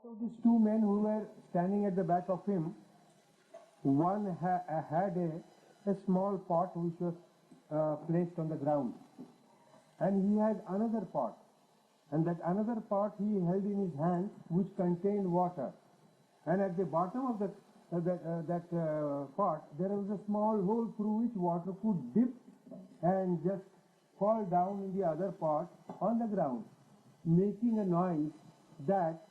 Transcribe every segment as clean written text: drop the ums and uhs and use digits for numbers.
So these two men who were standing at the back of him, one had a small pot which was placed on the ground, and he had another pot, and that another pot he held in his hand which contained water, and at the bottom of that pot there was a small hole through which water could dip and just fall down in the other pot on the ground, making a noise that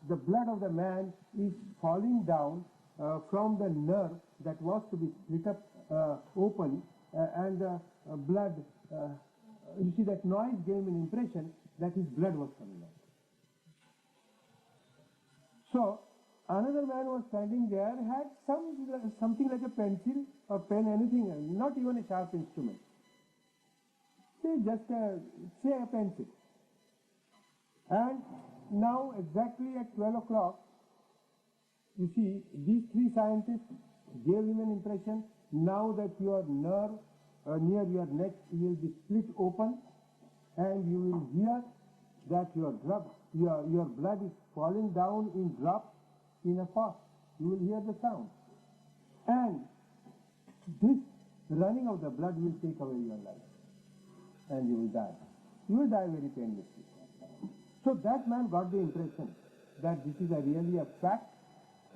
the blood of the man is falling down from the nerve that was to be split up open, and the blood, you see, that noise gave an impression that his blood was coming out. So another man was standing there, had something like a pencil or pen, anything, not even a sharp instrument. Say just say a pencil. And now exactly at 12 o'clock, you see, these three scientists gave him an impression now that your nerve near your neck will be split open, and you will hear that your blood is falling down in drops in a pot. You will hear the sound. And this running of the blood will take away your life, and you will die. You will die very painlessly. So that man got the impression that this is really a fact,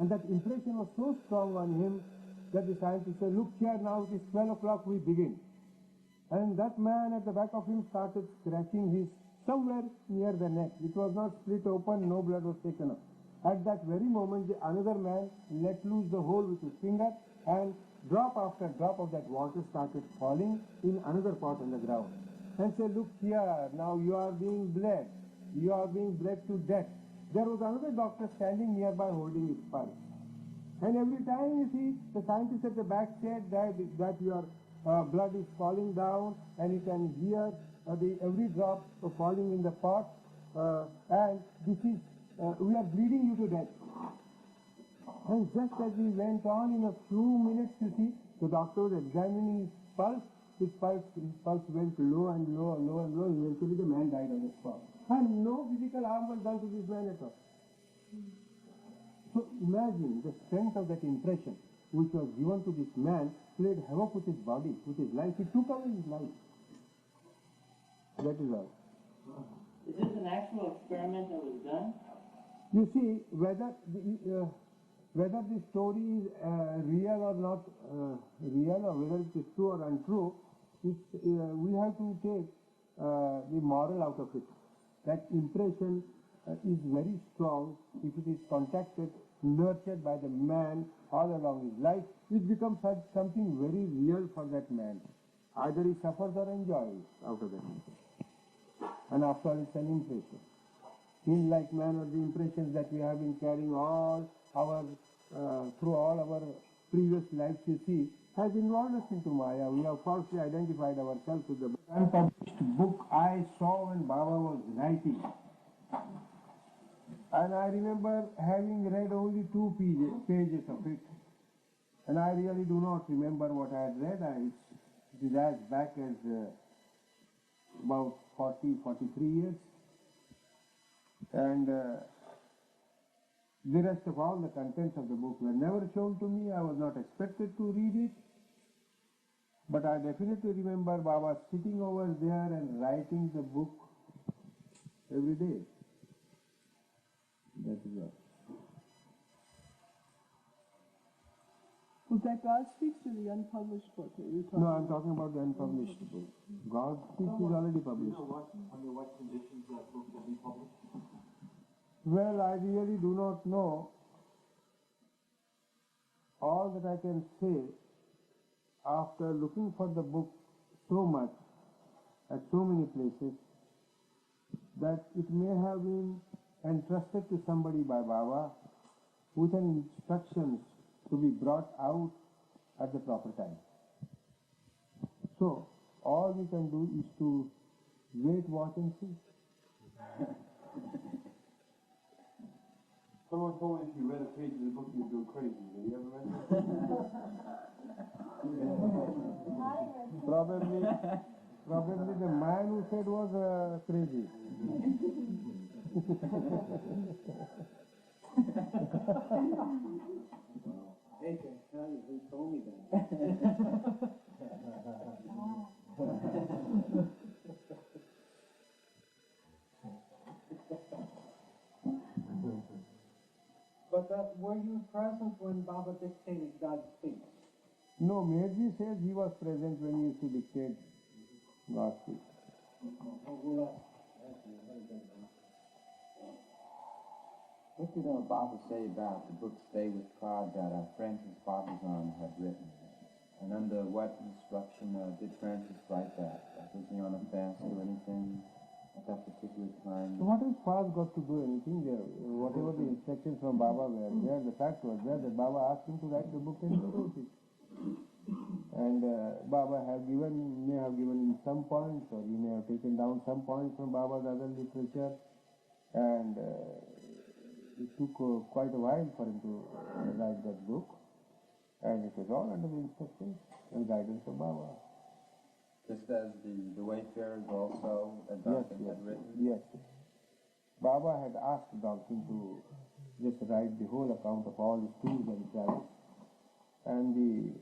and that impression was so strong on him that the scientist said, look here, now it is 12 o'clock, we begin. And that man at the back of him started scratching his somewhere near the neck. It was not split open, no blood was taken up. At that very moment, another man let loose the hole with his finger, and drop after drop of that water started falling in another pot on the ground. And said, look here, now you are being bled. You are being bled to death. There was another doctor standing nearby holding his pulse. And every time, you see, the scientist at the back said that your blood is falling down, and you can hear every drop falling in the pot, and this is, we are bleeding you to death. And just as we went on, in a few minutes, you see, the doctor was examining his pulse. His pulse went low and low and low and low. Eventually the man died on the spot. And no physical harm was done to this man at all. So imagine the strength of that impression which was given to this man played havoc with his body, with his life. He took away his life. That is all. Is this an actual experiment that was done? You see, whether the story is real or not real, or whether it is true or untrue, we have to take the moral out of it. That impression is very strong if it is contacted, nurtured by the man all along his life. It becomes something very real for that man. Either he suffers or enjoys out of that. And after all, it's an impression. In like manner, the impressions that we have been carrying all our through all our previous lives, you see, has involved us into Maya. We have falsely identified ourselves with the unpublished book I saw when Baba was writing. And I remember having read only 2 pages of it. And I really do not remember what I had read. It is as back as about 43 years. And the rest of all the contents of the book were never shown to me. I was not expected to read it. But I definitely remember Baba sitting over there and writing the book every day. That is all. Well, that God Speaks to the unpublished book that you're talking No, I'm talking about the unpublished book. God Speaks is already published. Do you know under what conditions that book will be published? Well, I really do not know. All that I can say, after looking for the book so much, at so many places, that it may have been entrusted to somebody by Baba with an instructions to be brought out at the proper time. So, all we can do is to wait, watch and see. Someone told me if you read a page of the book, you'd go crazy. Have you ever read Probably the man who said was crazy. Hey, can I tell you who told me that? But were you present when Baba dictated God's speech? No, Meherjee says he was present when he used to dictate God's speech. What did Baba say about the book Stay with God that Francis Barbizon had written? And under what instruction did Francis write that? Was he on a fast or anything at that particular time? What has fast got to do anything there? Whatever the instructions from Baba were there, the fact was there that Baba asked him to write the book and he wrote it. And Baba may have given him some points, or he may have taken down some points from Baba's other literature, and it took quite a while for him to write that book, and it was all under the instructions and guidance of Baba. Just as the Wayfarers also, that Duncan had written? Yes. Baba had asked Duncan to just write the whole account of all his tours and travels, and the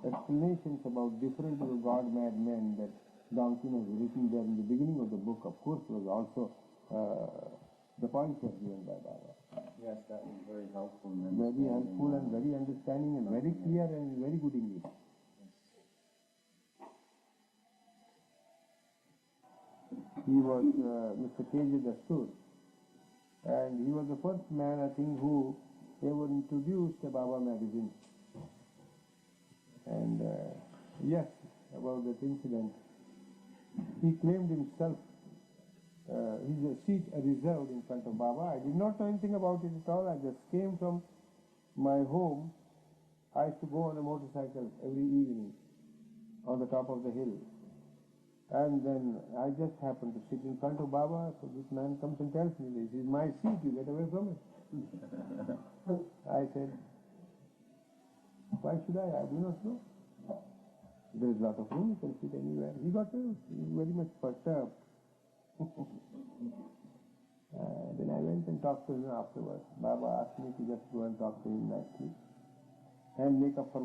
explanations about different God-mad men that Duncan has written there in the beginning of the book, of course, was also the points were given by Baba. Yes, that was very helpful. Very helpful and very understanding and very clear and very good English. He was Mr. K.J. Dastur, and he was the first man, I think, who ever introduced the Baba magazine. And yes, about that incident, he claimed himself his seat reserved in front of Baba. I did not know anything about it at all. I just came from my home. I used to go on a motorcycle every evening on the top of the hill. And then I just happened to sit in front of Baba, so this man comes and tells me, this is my seat, you get away from it. I said, why should I? I do not know. There is a lot of room, you can sit anywhere. He got very much perturbed. Then I went and talked to him afterwards. Baba asked me to just go and talk to him nicely and make up for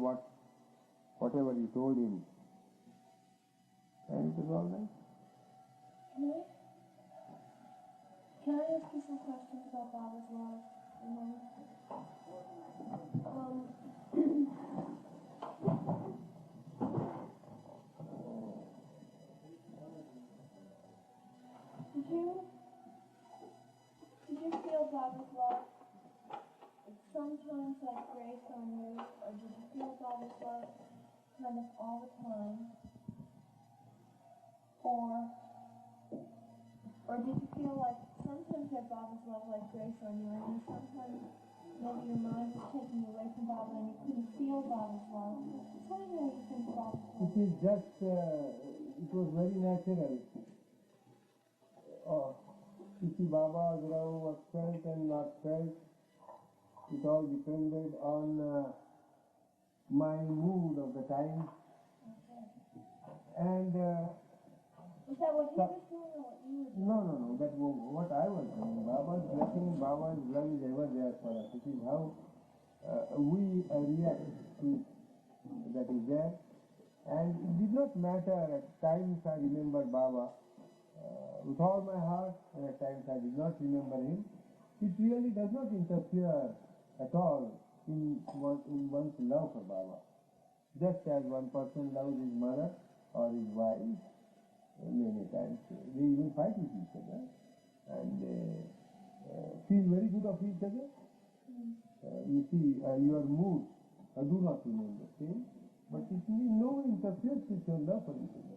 whatever he told him. And it was all right. Can I ask you some questions about Baba's love? Did you feel Baba's love sometimes like grace on you, or did you feel Baba's love kind of all the time? Or did you feel like sometimes you had Baba's love like grace on you, and then sometimes maybe your mind was taken away from Baba and you couldn't feel Baba's love? Tell me how you think Baba's love. It is just, it was very natural. You see, Baba's love was felt and not felt. It all depended on my mood of the time. And was that what he was doing or what you were doing? no, that was what I was doing. Baba's blessing and Baba's love is ever there for us. It is how we react to that is there. And it did not matter. At times I remembered Baba with all my heart, and at times I did not remember him. It really does not interfere at all in one's love for Baba. Just as one person loves his mother or his wife, many times they even fight with each other and feel very good of each other. You see, your moods do not remain the same, but it no interferes with your love for each other.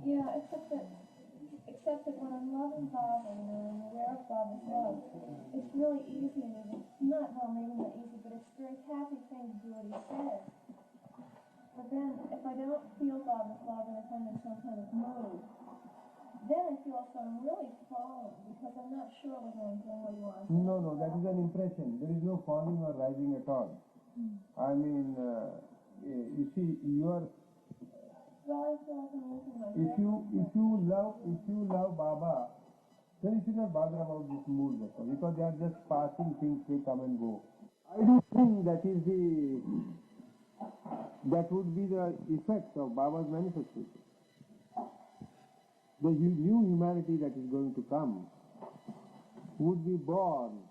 Yeah, except that when I'm loving Baba, and I'm aware of Baba's love, it's really easy, and it's not, well, maybe not easy, but it's a very happy thing to do what he says. But then, if I don't feel Baba's love and if I'm in some kind of mood, then I feel so I'm really falling because I'm not sure whether I'm doing what he wants. No, that is an impression. There is no falling or rising at all. I mean, you see, you are. Well, I feel like I'm losing my If you love Baba, then you should not bother about these moods at all, because they are just passing things, they come and go. I do think that would be the effect of Baba's manifestation. The new humanity that is going to come would be born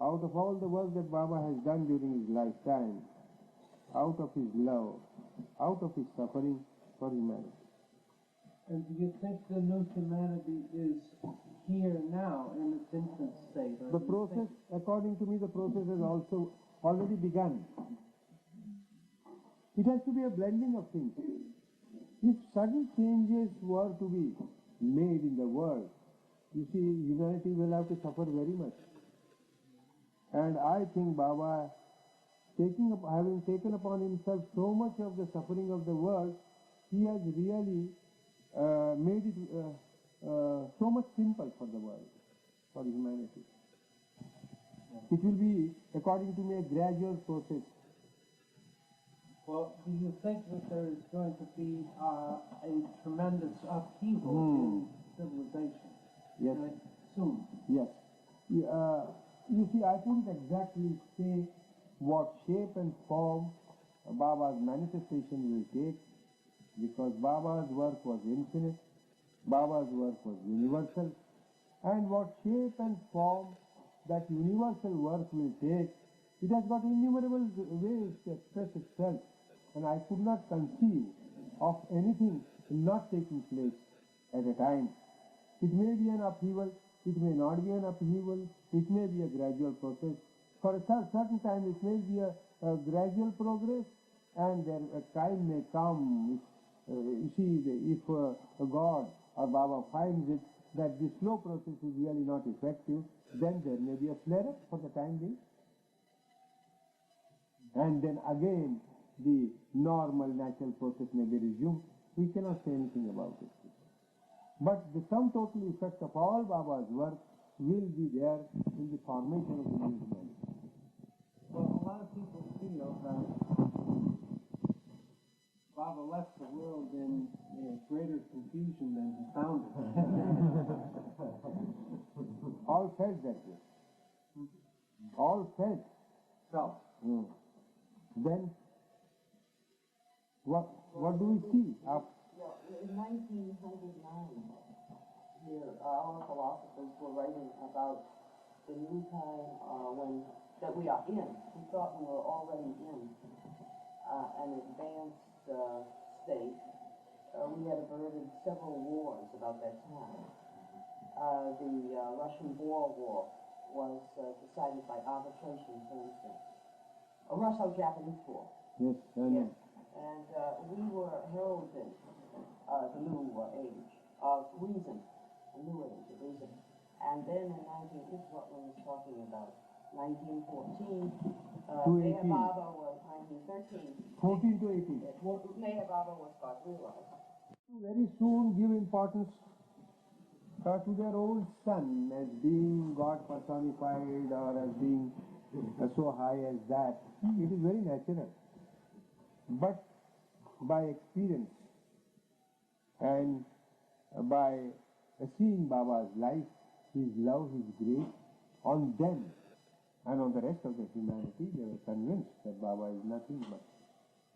out of all the work that Baba has done during his lifetime, out of his love, out of his suffering for humanity. And do you think the new humanity is here now in its infant state? The process, according to me, the process has also already begun. It has to be a blending of things. If sudden changes were to be made in the world, you see, humanity will have to suffer very much. And I think Baba, having taken upon himself so much of the suffering of the world, he has really made it so much simple for the world, for humanity. It will be, according to me, a gradual process. Well, do you think that there is going to be a tremendous upheaval in civilization? Yes. Soon? Yes. You see, I couldn't exactly say what shape and form Baba's manifestation will take, because Baba's work was infinite, Baba's work was universal, and what shape and form that universal work will take, it has got innumerable ways to express itself, and I could not conceive of anything not taking place at a time. It may be an upheaval, it may not be an upheaval, it may be a gradual process. For a certain time it may be a gradual progress, and then a time may come, if a God or Baba finds it that this slow process is really not effective, then there may be a flare-up for the time being. And then again the normal natural process may be resumed. We cannot say anything about it. But the sum total effect of all Baba's work will be there in the formation of the new humanity. Well, a lot of people feel that Baba left the world in greater confusion than he found it. All felt that way. All felt. So, Then, what do we see? In 1909, here, our philosophers were writing about the new time that we are in. We thought we were already in an advanced state. We had averted several wars about that time. The Russian-Boer War was decided by arbitration, for instance. A Russo-Japanese war. Yes, I know. And we were heralding the new age of reason, a new age of reason. And then in this is what one was talking about, 1914, Meher Baba was 1913. 14 to 18. Meher Baba was God realized. Very soon give importance to their old son as being God personified or as being so high as that. It is very natural. But by experience and by seeing Baba's life, his love, his grace on them and on the rest of the humanity, they were convinced that Baba is nothing but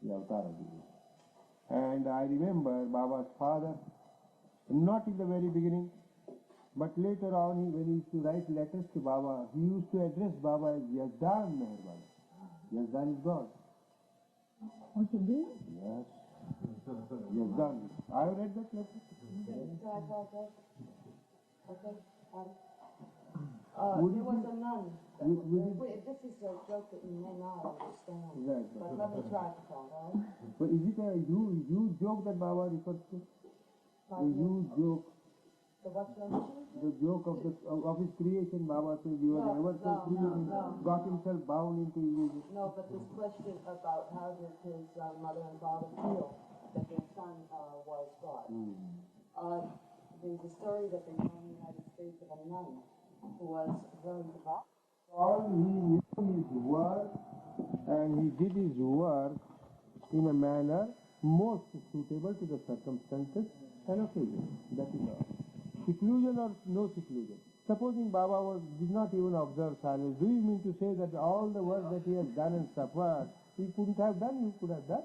the avatar of Jesus. And I remember Baba's father, not in the very beginning, but later on when he used to write letters to Baba, he used to address Baba as Yazdan Meher Baba. Yazdan is God. What you do? Yes. Yazdan. I have read that letter. Okay. Would There it was be- a nun. This is a joke that you may not understand. Right. But let me try to tell, all right? But is it a huge joke that Baba refers to? A huge joke. The what's your mission? The joke of his creation. Baba says he was ever so free and got himself bound into illusion. No, but this question about how did his mother and father feel that their son was God. There's a story that they tell in the United States of a nun who was very devout. All he knew his work, and he did his work in a manner most suitable to the circumstances and occasion. That is all. seclusion or no seclusion. Supposing Baba did not even observe silence, do you mean to say that all the work that he has done and suffered, he couldn't have done, he could have done?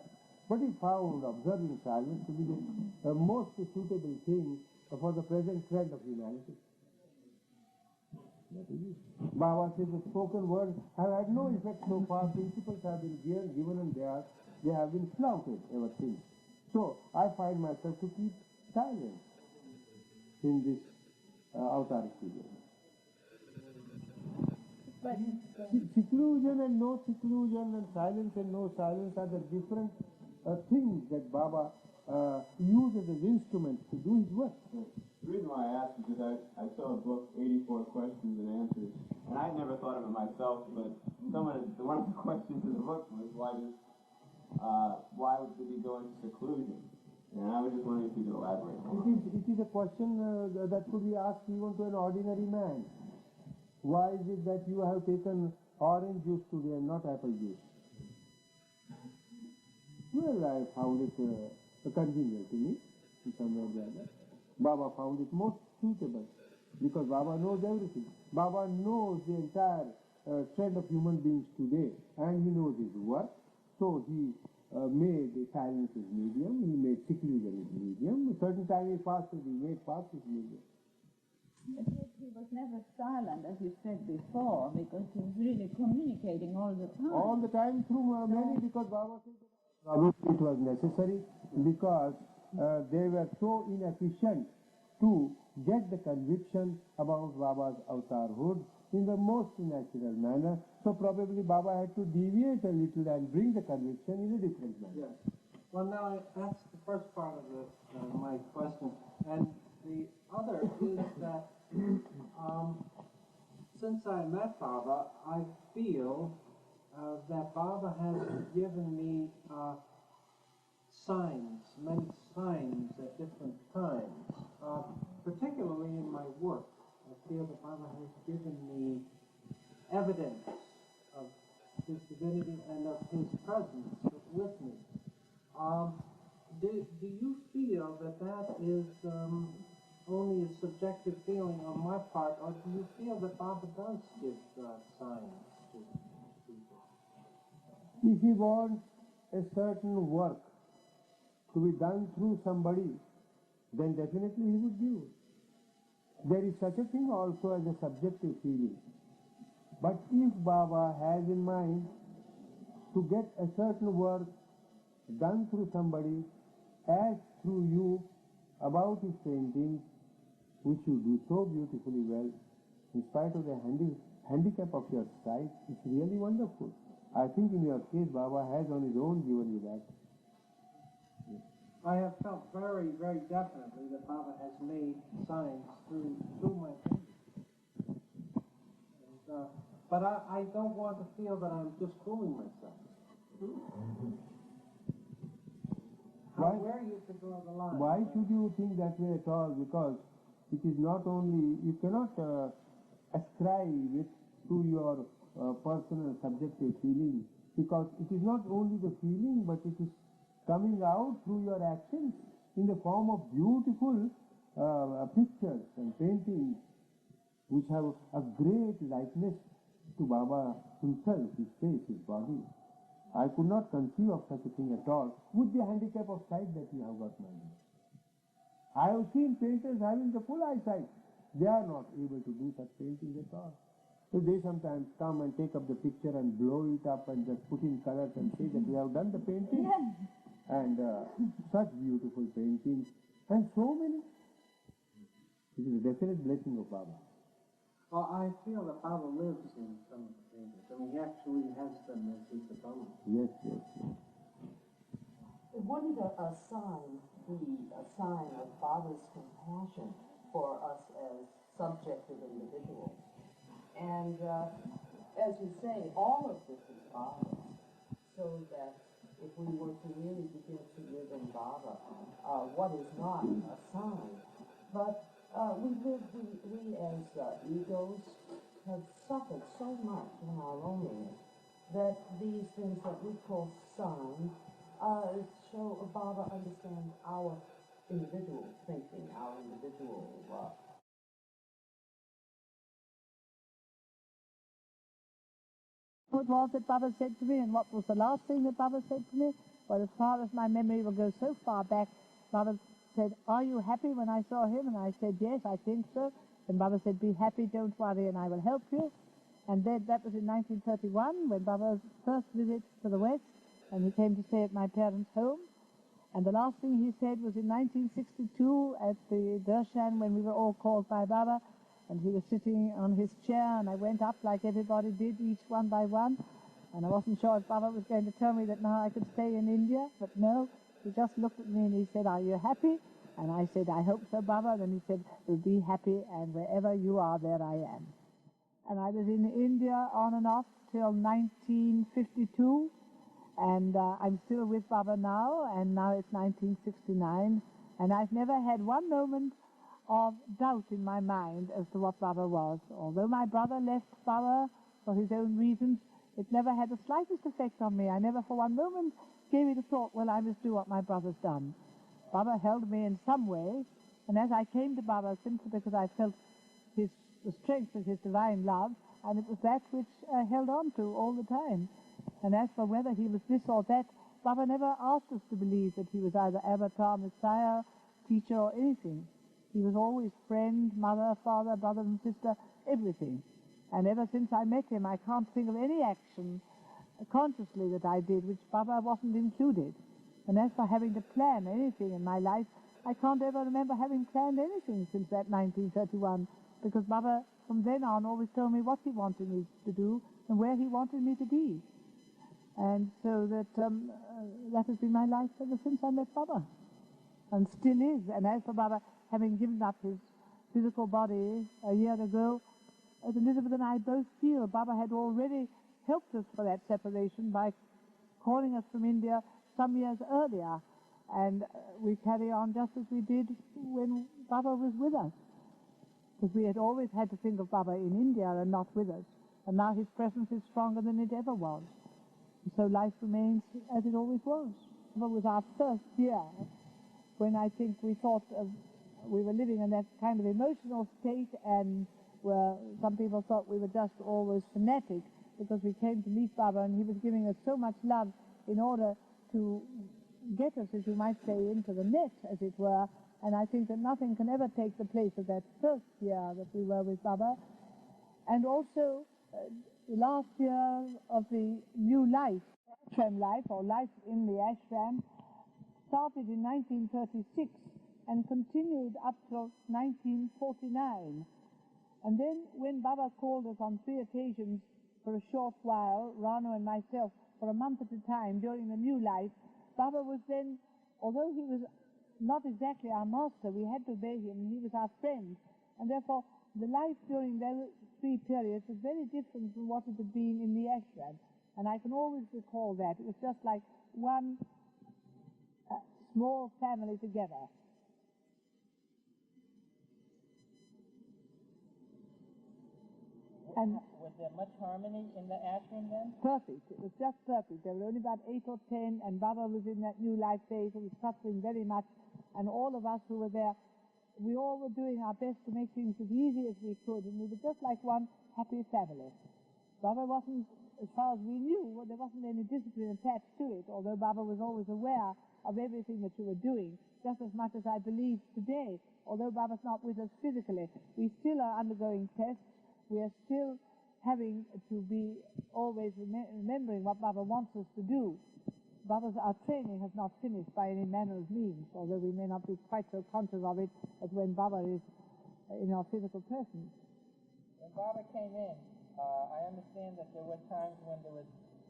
But he found observing silence to be the most suitable thing for the present trend of humanity. That is it. Baba says the spoken words have had no effect so far. Principles have been given and they have been flouted ever since. So I find myself to keep silence in this autaric period. But Seclusion and no seclusion and silence and no silence are the different things that Baba uses as instruments to do his work. The reason why I asked is because I saw a book, 84 Questions and Answers, and I never thought of it myself, but one of the questions in the book was why did he go into seclusion? And I was just wondering if you could elaborate more. It is a question that could be asked even to an ordinary man. Why is it that you have taken orange juice today and not apple juice? Well, I found it congenial to me in some way or the other. Baba found it most suitable because Baba knows everything. Baba knows the entire trend of human beings today and he knows his work. So he made silence his medium, he made seclusion his medium. A certain time he fasted, he made fast his medium. But yet he was never silent, as you said before, because he was really communicating all the time. All the time through many, because Baba said probably it was necessary because they were so inefficient to get the conviction about Baba's avatarhood in the most natural manner. So probably Baba had to deviate a little and bring the conviction in a different manner. Yes. Well, now that's the first part of my question. And the other is that since I met Baba, I feel that Baba has given me signs, many signs at different times, particularly in my work. I feel that Baba has given me evidence of his divinity and of his presence with me. Do you feel that is only a subjective feeling on my part, or do you feel that Baba does give signs to people? If he wants a certain work to be done through somebody, then definitely he would give. There is such a thing also as a subjective feeling. But if Baba has in mind to get a certain work done through somebody, as through you, about his paintings, which you do so beautifully well, in spite of the handicap of your sight, it's really wonderful. I think in your case, Baba has on his own given you that. I have felt very, very definitely that Baba has made signs through my paintings. But I don't want to feel that I'm just fooling myself. Where you to draw the line? Why should you think that way at all? Because it is not only, you cannot ascribe it to your personal subjective feeling, because it is not only the feeling, but it is coming out through your actions in the form of beautiful pictures and paintings which have a great likeness to Baba himself, his face, his body. I could not conceive of such a thing at all with the handicap of sight that you have got, my dear. I have seen painters having the full eyesight. They are not able to do such paintings at all. So they sometimes come and take up the picture and blow it up and just put in colors and say that we have done the painting. And such beautiful paintings and so many. It is a definite blessing of Baba. Well, I feel that Baba lives in some of the paintings. I mean, he actually has them as his abode. Yes, yes, yes. Wouldn't a sign be a sign of Baba's compassion for us as subjective individuals? And as you say, all of this is Baba's, so that if we were to really begin to live in Baba, what is not a sign? But we as egos have suffered so much in our loneliness that these things that we call signs show Baba understands our individual thinking, our individual What was that Baba said to me, and what was the last thing that Baba said to me? Well, as far as my memory will go so far back, Baba said, "Are you happy?" when I saw him, and I said, "Yes, I think so." And Baba said, "Be happy, don't worry, and I will help you." And then that was in 1931, when Baba's first visit to the West, and he came to stay at my parents' home. And the last thing he said was in 1962 at the Darshan, when we were all called by Baba, and he was sitting on his chair, and I went up like everybody did, each one by one. And I wasn't sure if Baba was going to tell me that now I could stay in India, but no, he just looked at me and he said, "Are you happy?" And I said, "I hope so, Baba." And then he said, "Well, be happy, and wherever you are, there I am." And I was in India on and off till 1952, and I'm still with Baba now, and now it's 1969, and I've never had one moment of doubt in my mind as to what Baba was. Although my brother left Baba for his own reasons, it never had the slightest effect on me. I never for one moment gave it a thought, well, I must do what my brother's done. Baba held me in some way, and as I came to Baba simply because I felt the strength of his divine love, and it was that which I held on to all the time. And as for whether he was this or that, Baba never asked us to believe that he was either avatar, messiah, teacher, or anything. He was always friend, mother, father, brother and sister, everything. And ever since I met him, I can't think of any action consciously that I did which Baba wasn't included. And as for having to plan anything in my life, I can't ever remember having planned anything since that 1931, because Baba from then on always told me what he wanted me to do and where he wanted me to be. And so that has been my life ever since I met Baba, and still is. And as for Baba having given up his physical body a year ago, as Elizabeth and I both feel Baba had already helped us for that separation by calling us from India some years earlier, and we carry on just as we did when Baba was with us, because we had always had to think of Baba in India and not with us, and now his presence is stronger than it ever was. And so life remains as it always was. It was our first year when I think we thought we were living in that kind of emotional state, and where some people thought we were just always fanatic because we came to meet Baba and he was giving us so much love in order to get us, as you might say, into the net, as it were. And I think that nothing can ever take the place of that first year that we were with Baba. And also, the last year of the new life, ashram life, or life in the ashram, started in 1936 and continued up till 1949. And then when Baba called us on 3 occasions for a short while, Rano and myself, for a month at a time during the new life, Baba was then, although he was not exactly our master, we had to obey him, and he was our friend. And therefore, the life during those 3 periods was very different from what it had been in the ashram. And I can always recall that. It was just like one small family together. And was there much harmony in the ashram then? Perfect. It was just perfect. There were only about 8 or 10, and Baba was in that new life phase and was suffering very much. And all of us who were there, we all were doing our best to make things as easy as we could, and we were just like one happy family. Baba wasn't, as far as we knew, there wasn't any discipline attached to it, although Baba was always aware of everything that you were doing, just as much as I believe today. Although Baba's not with us physically, we still are undergoing tests. We are still having to be always remembering what Baba wants us to do. Our training has not finished by any manner of means, although we may not be quite so conscious of it as when Baba is in our physical presence. When Baba came in, I understand that there were times when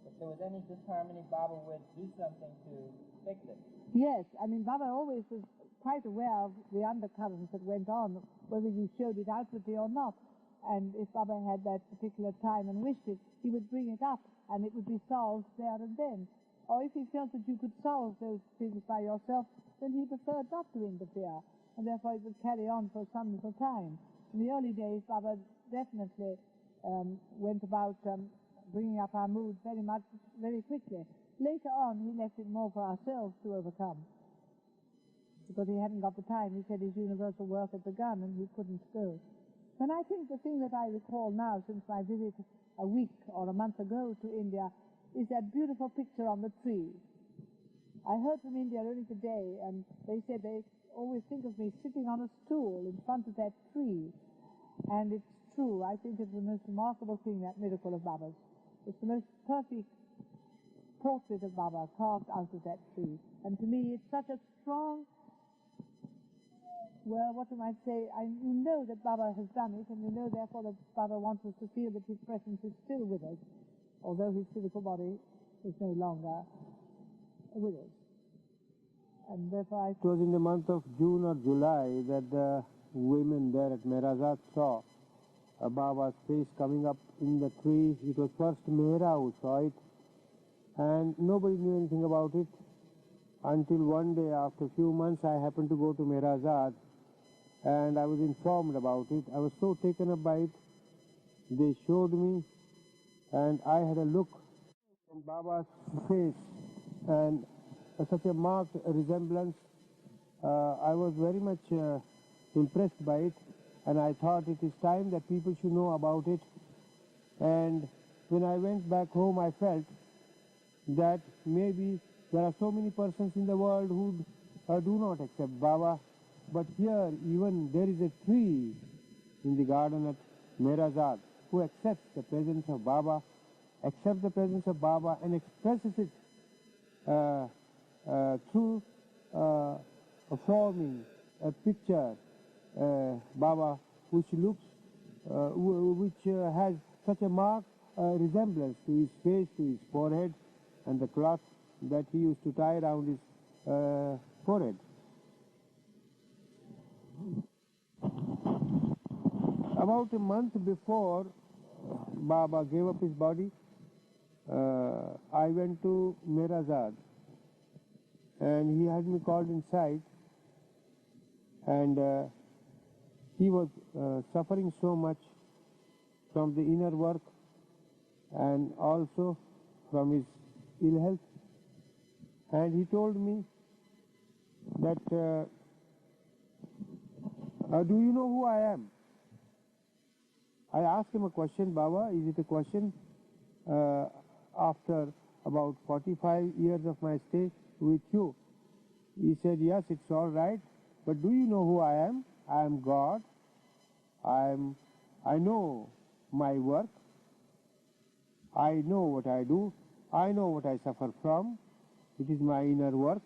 if there was any disharmony, Baba would do something to fix it. Yes, I mean, Baba always was quite aware of the undercurrents that went on, whether you showed it outwardly or not. And if Baba had that particular time and wished it, he would bring it up, and it would be solved there and then. Or if he felt that you could solve those things by yourself, then he preferred not to interfere, and therefore it would carry on for some little time. In the early days, Baba definitely went about bringing up our mood very quickly. Later on, he left it more for ourselves to overcome, because he hadn't got the time. He said his universal work had begun, and he couldn't go. And I think the thing that I recall now, since my visit a week or a month ago to India is that beautiful picture on the tree. I heard from India only today, and they said they always think of me sitting on a stool in front of that tree. And it's true. I think it's the most remarkable thing, that miracle of Baba's. It's the most perfect portrait of Baba carved out of that tree. And to me, it's such a strong, well, what am I say? You know that Baba has done it, and you know therefore that Baba wants us to feel that his presence is still with us, although his physical body is no longer with us. And therefore It was in the month of June or July that the women there at Meherjee saw Baba's face coming up in the tree. It was first Mehra who saw it, and nobody knew anything about it until one day, after a few months, I happened to go to Meherjee, and I was informed about it. I was so taken up by it. They showed me, and I had a look on Baba's face, and such a marked resemblance. I was very much impressed by it, and I thought it is time that people should know about it. And when I went back home, I felt that maybe there are so many persons in the world who do not accept Baba, but here even there is a tree in the garden at Meherjee who accepts the presence of Baba, and expresses it through forming a picture, Baba, which looks, which has such a marked resemblance to his face, to his forehead, and the cloth that he used to tie around his forehead. About a month before Baba gave up his body, I went to Meherjee, and he had me called inside, and he was suffering so much from the inner work and also from his ill health. And he told me that, do you know who I am? I asked him a question, Baba, is it a question after about 45 years of my stay with you? He said, yes, it's all right, but do you know who I am? I am God. I know my work. I know what I do. I know what I suffer from. It is my inner work,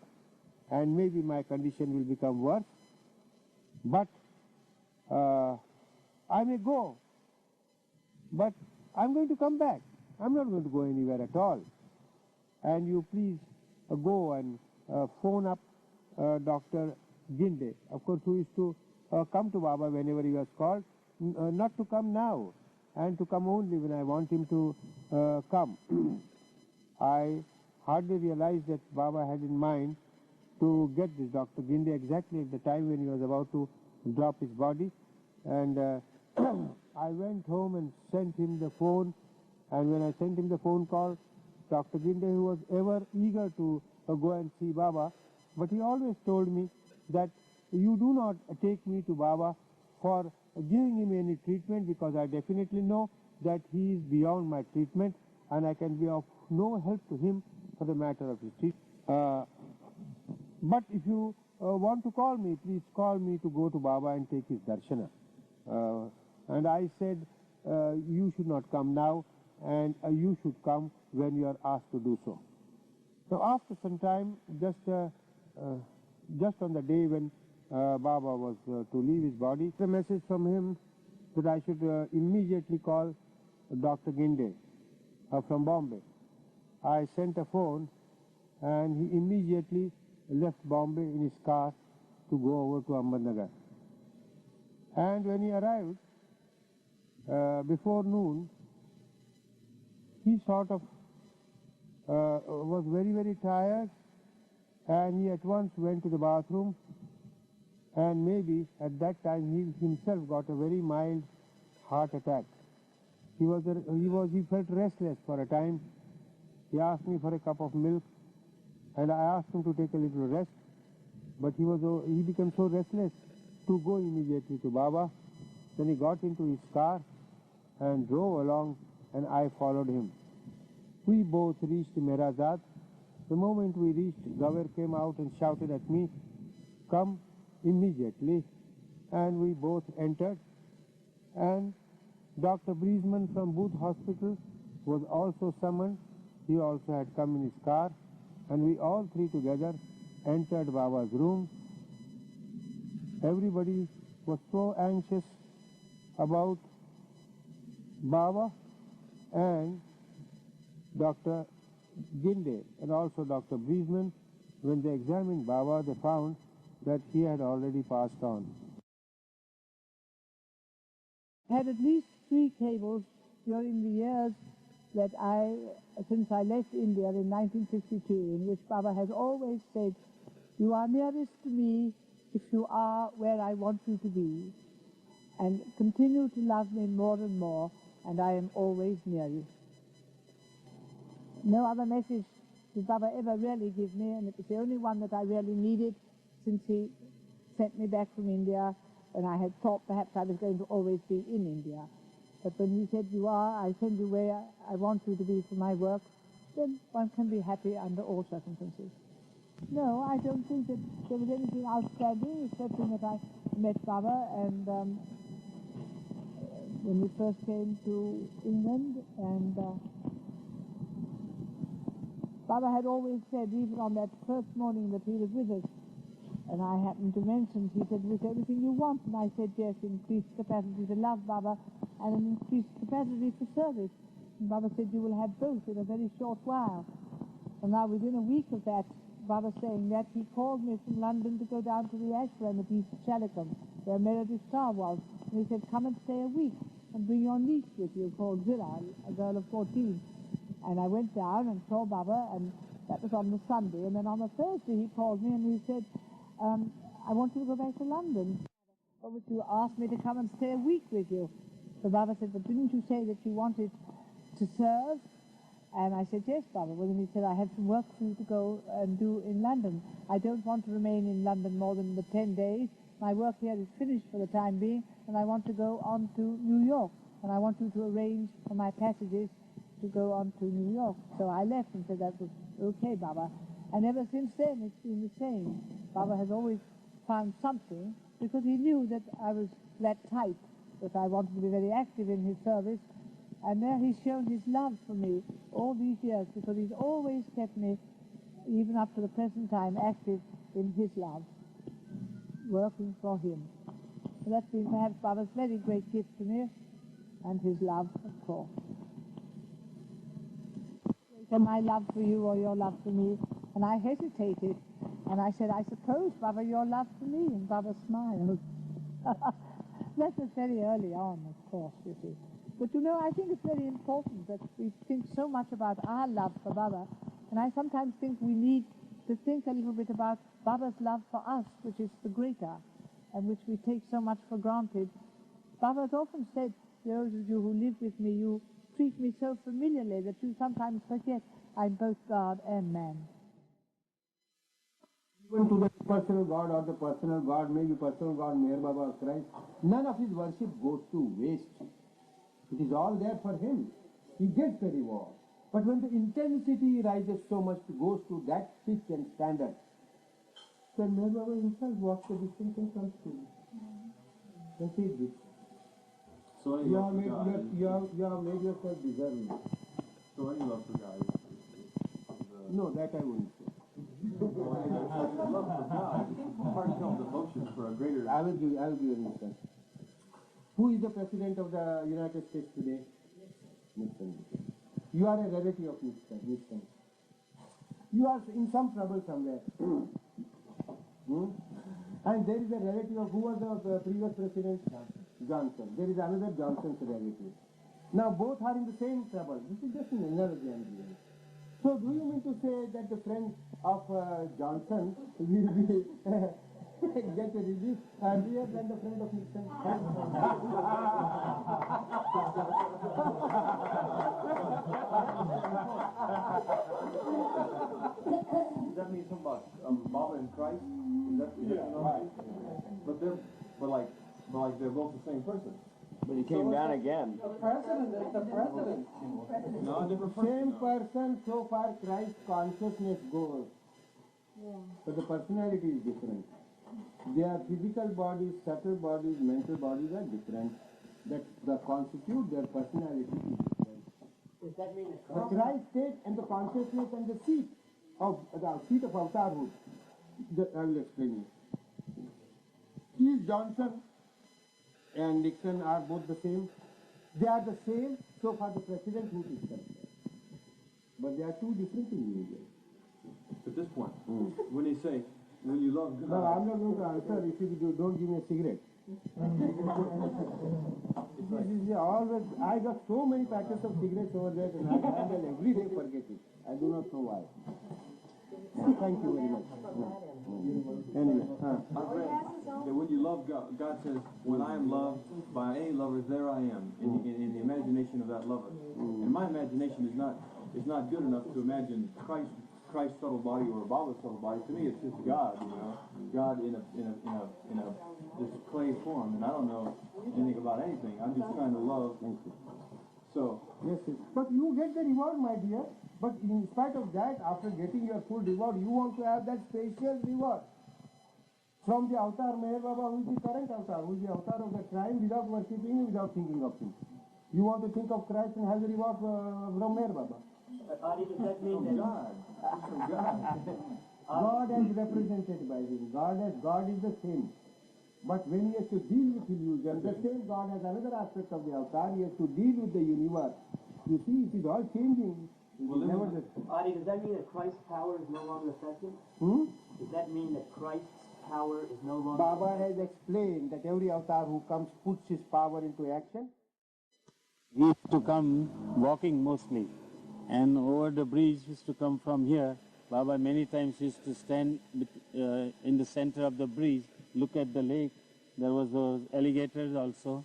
and maybe my condition will become worse. But I may go, but I'm going to come back. I'm not going to go anywhere at all. And you please go and phone up Dr. Ginde, of course, who is to come to Baba whenever he was called, not to come now, and to come only when I want him to come. I hardly realized that Baba had in mind to get this Dr. Ginde exactly at the time when he was about to drop his body. And I went home and sent him the phone, and when I sent him the phone call, Dr. Ginde, who was ever eager to go and see Baba, but he always told me that you do not take me to Baba for giving him any treatment, because I definitely know that he is beyond my treatment and I can be of no help to him for the matter of his treatment. But if you want to call me, please call me to go to Baba and take his darshana. And I said, you should not come now, and you should come when you are asked to do so. So after some time, just on the day when Baba was to leave his body, a message from him that I should immediately call Dr. Ginde from Bombay. I sent a phone, and he immediately left Bombay in his car to go over to Ahmednagar. And when he arrived before noon, he sort of was very, very tired, and he at once went to the bathroom, and maybe at that time he himself got a very mild heart attack. He felt restless for a time. He asked me for a cup of milk, and I asked him to take a little rest, but he became so restless to go immediately to Baba. Then he got into his car and drove along and I followed him. We both reached Meherazad. The moment we reached, Governor came out and shouted at me, "Come immediately." And we both entered. And Dr. Briesman from Booth Hospital was also summoned. He also had come in his car. And we all three together entered Baba's room. Everybody was so anxious about Baba and Dr. Ginde and also Dr. Briesman. When they examined Baba, they found that he had already passed on. I had at least 3 cables during the years that since I left India in 1952, in which Baba has always said, "You are nearest to me if you are where I want you to be, and continue to love me more and more, and I am always near you." No other message did Baba ever really give me, and it was the only one that I really needed since he sent me back from India, and I had thought perhaps I was going to always be in India. But when he said, I send you where I want you to be for my work, then one can be happy under all circumstances. No, I don't think that there was anything outstanding, except that I met Baba, and when we first came to England, and Baba had always said, even on that first morning that he was with us, and I happened to mention, he said, "Is there anything you want?" And I said, "Yes, increased capacity to love Baba and an increased capacity for service." And Baba said, "You will have both in a very short while." And now within a week of that, Baba saying that, he called me from London to go down to the ashram at East Chalicum, where Meredith Starr was. And he said, "Come and stay a week and bring your niece with you," called Zilla, a girl of 14. And I went down and saw Baba, and that was on the Sunday. And then on the Thursday he called me and he said, "I want you to go back to London. But would you ask me to come and stay a week with you?" So Baba said, "But didn't you say that you wanted to serve?" And I said, "Yes, Baba." Well, then he said, "I have some work for you to go and do in London. I don't want to remain in London more than the 10 days. My work here is finished for the time being, and I want to go on to New York. And I want you to arrange for my passages to go on to New York." So I left and said that was okay, Baba. And ever since then it's been the same. Baba has always found something, because he knew that I was that type, that I wanted to be very active in his service. And there he's shown his love for me all these years, because he's always kept me, even up to the present time, active in his love, working for him. So that's been perhaps Baba's very great gift to me, and his love, of course. So my love for you or your love for me, and I hesitated, and I said, "I suppose, Baba, your love for me," and Baba smiled. That was very early on, of course, you see. But you know, I think it's very important that we think so much about our love for Baba, and I sometimes think we need to think a little bit about Baba's love for us, which is the greater, and which we take so much for granted. Baba has often said, "Those of you who live with me, you treat me so familiarly that you sometimes forget I'm both God and man." Even to the personal God or the personal God, maybe personal God, Meher Baba or Christ, none of his worship goes to waste. It is all there for him. He gets the reward. But when the intensity rises so much, goes to that pitch and standard, then Meher Baba himself walks the distance and comes to you. That is it. So You have made yourself deserving. So any love for God No, that I wouldn't say. love for God, heartfelt devotion for a greater. I will give you an instance. Who is the president of the United States today? Nixon. You are a relative of Nixon. You are in some trouble somewhere. And there is a relative of who was the previous president? Johnson. There is another Johnson's relative. Now both are in the same trouble. This is just an analogy I'm giving. So do you mean to say that the friend of Johnson will be get a relief earlier than the friend of Nixon? Does that mean something about Baba and Christ? Is that right? But they're both the same person. But he came down again. The president is the president. No, different person. Same person, so far Christ consciousness goes. But the personality is different. Their physical bodies, subtle bodies, mental bodies are different. That the constitute their personality is different. Does that mean The Christ state and the consciousness and the seat of avatarhood. I will explain you. Steve Johnson and Nixon are both the same. They are the same so far the presidenthood is concerned. But they are two different individuals. At this point, when they say, when you love God... No, I'm not going to answer if you don't give me a cigarette. This is always, I got so many packets of cigarettes over there and I handle every day forget it. I do not know why. Thank you very much. Anyway, I've read that when you love God, God says, when I am loved by any lover, there I am, in the imagination of that lover. And my imagination is not good enough to imagine Christ's subtle body or Baba's subtle body. To me, it's just God, you know, God in a this clay form, and I don't know anything about anything. I'm just trying to love. So yes, but you get the reward, my dear. But in spite of that, after getting your full reward, you want to have that spacious reward from the avatar Meher Baba, who is the current avatar, who is the avatar of the crime, without worshipping him, without thinking of him. You want to think of Christ and have the reward from Meher Baba. Does that mean that God. God is represented by him. God is the same. But when he has to deal with illusion, the same God has another aspect of the avatar. He has to deal with the universe. You see, it is all changing. Adi, does that mean that Christ's power is no longer effective? Does that mean that Christ's power is no longer Baba has explained that every avatar who comes puts his power into action. He used to come walking mostly, and over the bridge used to come from here. Baba many times used to stand in the center of the bridge, look at the lake. There was those alligators also,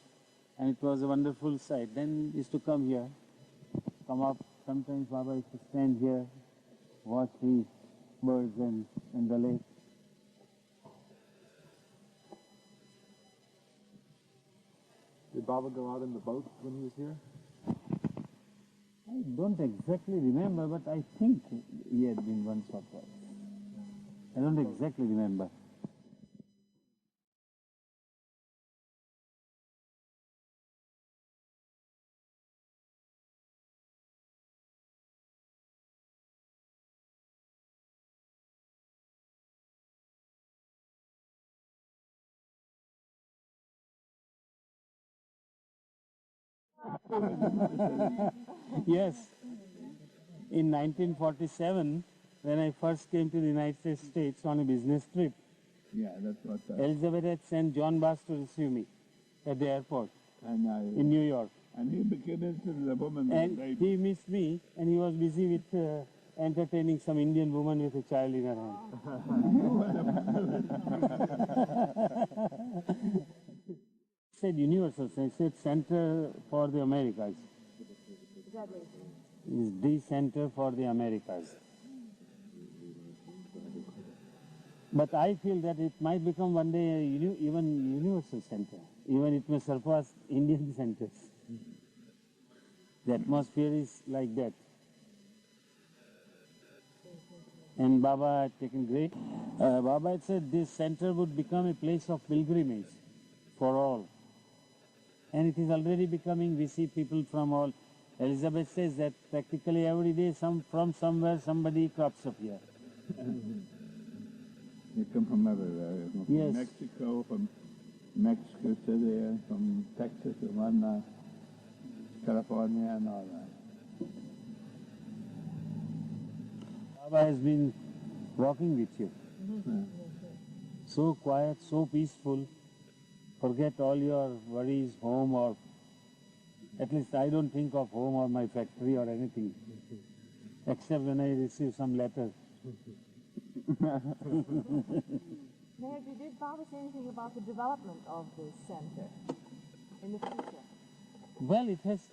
and it was a wonderful sight. Then he used to come here, come up. Sometimes Baba used to stand here, watch the birds and the lake. Did Baba go out in the boat when he was here? I don't exactly remember, but I think he had been once or twice. I don't exactly remember. Yes. In 1947, when I first came to the United States on a business trip, that's what. Elizabeth had sent John Bass to receive me at the airport in New York. And he became interested in the woman. And he missed me, and he was busy with entertaining some Indian woman with a child in her hand. Said universal, I said Center for the Americas. Is the Center for the Americas. But I feel that it might become one day even universal center. Even it may surpass Indian centers. The atmosphere is like that. And Baba had taken great. Baba had said this center would become a place of pilgrimage for all. And it is already becoming. We see people from all. Elizabeth says that practically every day from somewhere somebody crops up here. They come from everywhere. From Yes. Mexico, from Mexico City, from Texas, and California, and all that. Baba has been walking with you. So quiet, so peaceful. Forget all your worries, home, or at least I don't think of home or my factory or anything, except when I receive some letter. Meherjee, did Baba say anything about the development of this center in the future? Well, it has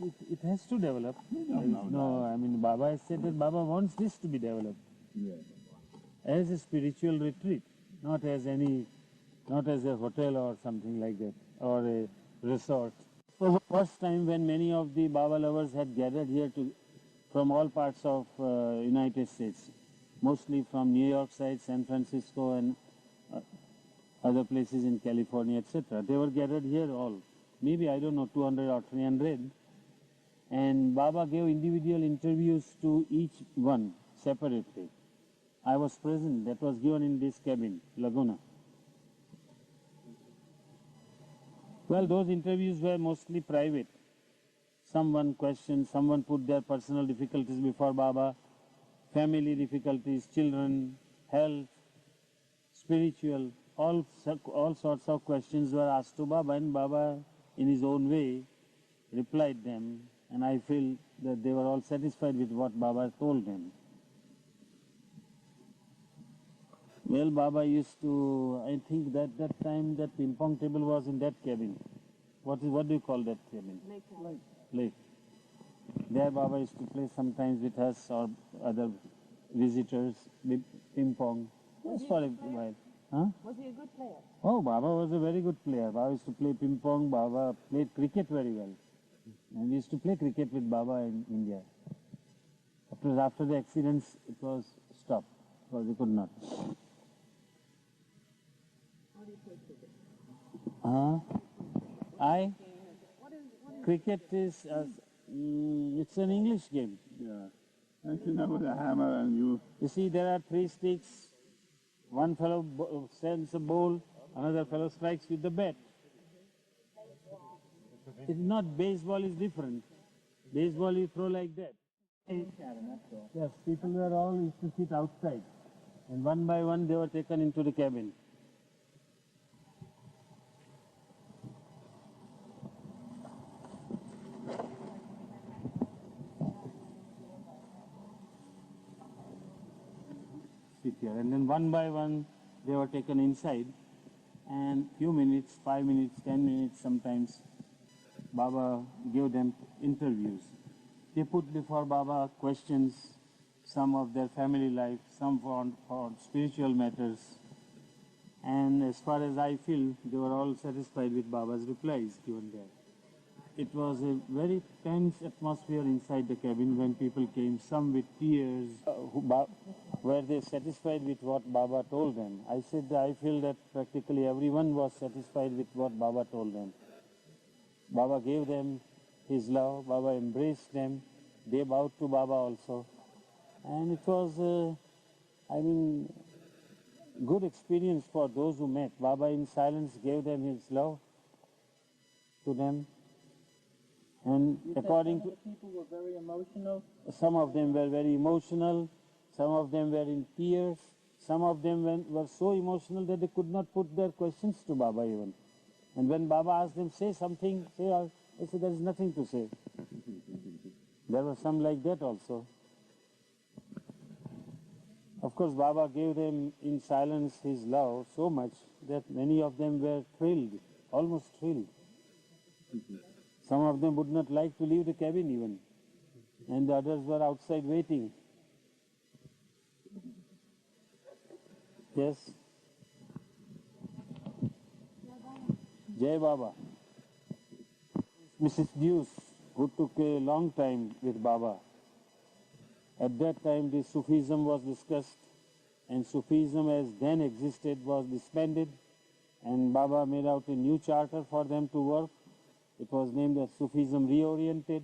to develop. I mean, Baba has said that Baba wants this to be developed as a spiritual retreat, not as a hotel or something like that, or a resort. was the first time when many of the Baba lovers had gathered here from all parts of United States, mostly from New York side, San Francisco, and other places in California, etc. They were gathered here all, maybe, I don't know, 200 or 300. And Baba gave individual interviews to each one separately. I was present. That was given in this cabin, Laguna. Well, those interviews were mostly private. Someone questioned, someone put their personal difficulties before Baba, family difficulties, children, health, spiritual, all sorts of questions were asked to Baba, and Baba, in his own way, replied them. And I feel that they were all satisfied with what Baba told them. Well, Baba used to, I think that time that ping pong table was in that cabin. What do you call that cabin? Lake. There Baba used to play sometimes with us or other visitors with ping pong. Just for a while. Huh? Was he a good player? Oh, Baba was a very good player. Baba used to play ping pong. Baba played cricket very well. And we used to play cricket with Baba in India. After the accidents, it was stopped because we could not. How do you play cricket? Cricket is, it's an English game. Yeah. I sit down with a hammer and you... You see, there are 3 sticks. One fellow sends a ball, another fellow strikes with the bat. It's not, baseball is different. Baseball you throw like that. Yes, people were all used to sit outside. And one by one they were taken into the cabin. Sit here. And then one by one they were taken inside. And few minutes, 5 minutes, 10 minutes sometimes, Baba gave them interviews. They put before Baba questions, some of their family life, some for spiritual matters. And as far as I feel, they were all satisfied with Baba's replies given there. It was a very tense atmosphere inside the cabin when people came, some with tears. Were they satisfied with what Baba told them? I said I feel that practically everyone was satisfied with what Baba told them. Baba gave them his love, Baba embraced them, they bowed to Baba also. And it was, good experience for those who met. Baba in silence gave them his love to them. And according to... people were very emotional. Some of them were very emotional, some of them were in tears, some of them were so emotional that they could not put their questions to Baba even. And when Baba asked them, say something, they said, there is nothing to say. There were some like that also. Of course, Baba gave them in silence his love so much that many of them were thrilled, almost thrilled. Some of them would not like to leave the cabin even. And the others were outside waiting. Yes? Jai Baba. Mrs. Deuce, who took a long time with Baba. At that time, the Sufism was discussed, and Sufism as then existed was disbanded, and Baba made out a new charter for them to work. It was named as Sufism Reoriented.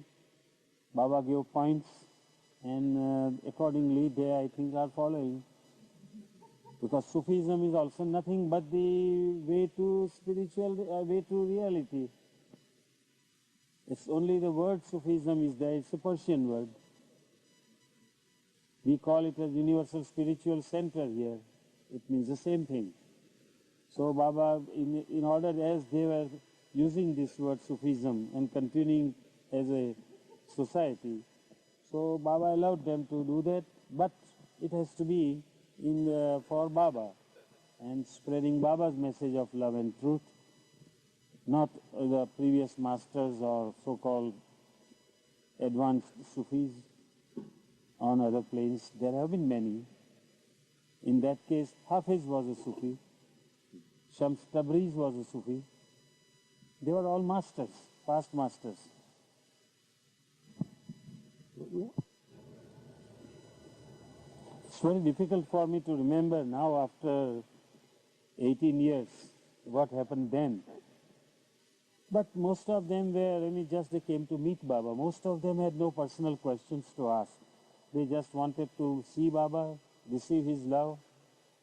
Baba gave points, and accordingly they, I think, are following. Because Sufism is also nothing but the way to spiritual, way to reality. It's only the word Sufism is there, it's a Persian word. We call it a universal spiritual center here. It means the same thing. So Baba, in order as they were using this word Sufism and continuing as a society, so Baba allowed them to do that, but it has to be for Baba and spreading Baba's message of love and truth, not the previous masters or so-called advanced Sufis on other planes. There have been many. In that case, Hafiz was a Sufi, Shams Tabriz was a Sufi. They were all masters. past masters. It's very difficult for me to remember now after 18 years what happened then. But most of them were, just they came to meet Baba. Most of them had no personal questions to ask. They just wanted to see Baba, receive his love.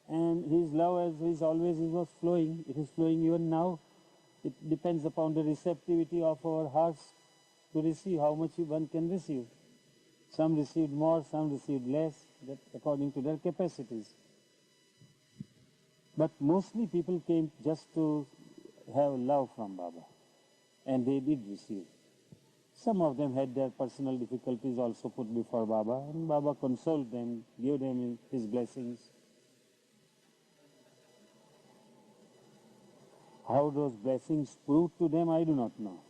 And his love, as is always, it was flowing. It is flowing even now. It depends upon the receptivity of our hearts to receive how much one can receive. Some received more, some received less, that according to their capacities. But mostly people came just to have love from Baba. And they did receive. Some of them had their personal difficulties also put before Baba, and Baba consoled them, gave them his blessings. How those blessings proved to them, I do not know.